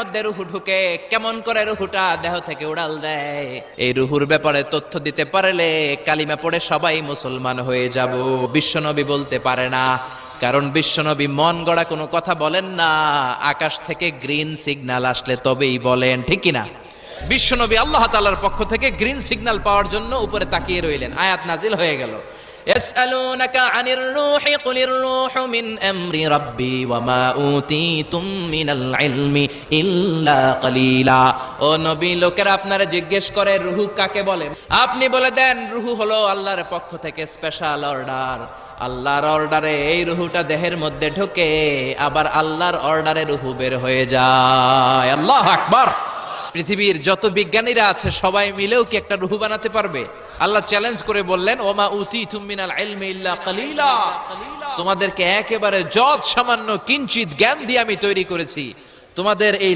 মধ্যে রুহু ঢুকে, কেমন করে রুহুটা দেহ থেকে উড়াল দেয়। এই রুহুর ব্যাপারে তথ্য দিতে পারলে কালিমা পড়ে সবাই মুসলমান হয়ে যাব। বিশ্বনবী বলতে পারে না, কারণ বিশ্বনবী মন গড়া কোনো কথা বলেন না, আকাশ থেকে গ্রিন সিগন্যাল আসলে তবেই বলেন, ঠিক কিনা? বিশ্বনবী আল্লাহ তাআলার পক্ষ থেকে গ্রিন সিগন্যাল পাওয়ার জন্য উপরে তাকিয়ে রইলেন, আয়াত নাজিল হয়ে গেল। ইয়াসআলুনাকা আনির রূহি কুলির রূহু মিন আমরি রাব্বি ওয়া মা উতীতুম মিনাল ইলমি ইল্লা কালিলা। ও নবী, লোকেরা আপনারা জিজ্ঞেস করে রূহু কাকে বলে, আপনি বলে দেন রূহু হলো আল্লাহর পক্ষ থেকে স্পেশাল অর্ডার। আল্লাহর অর্ডারে এই রূহুটা দেহের মধ্যে ঢোকে, আবার আল্লাহর অর্ডারে রূহু বের হয়ে যায়। আল্লাহু আকবার। পৃথিবীর যত বিজ্ঞানীরা আছে সবাই মিলেও কি একটা রূহু বানাতে পারবে? আল্লাহ চ্যালেঞ্জ করে বললেন, ওমা উতীতুম মিনাল ইলমি ইল্লা কালিলা, তোমাদেরকে একেবারে যৎ সামান্য কিঞ্চিত জ্ঞান দিয়ে আমি তৈরি করেছি, তোমাদের এই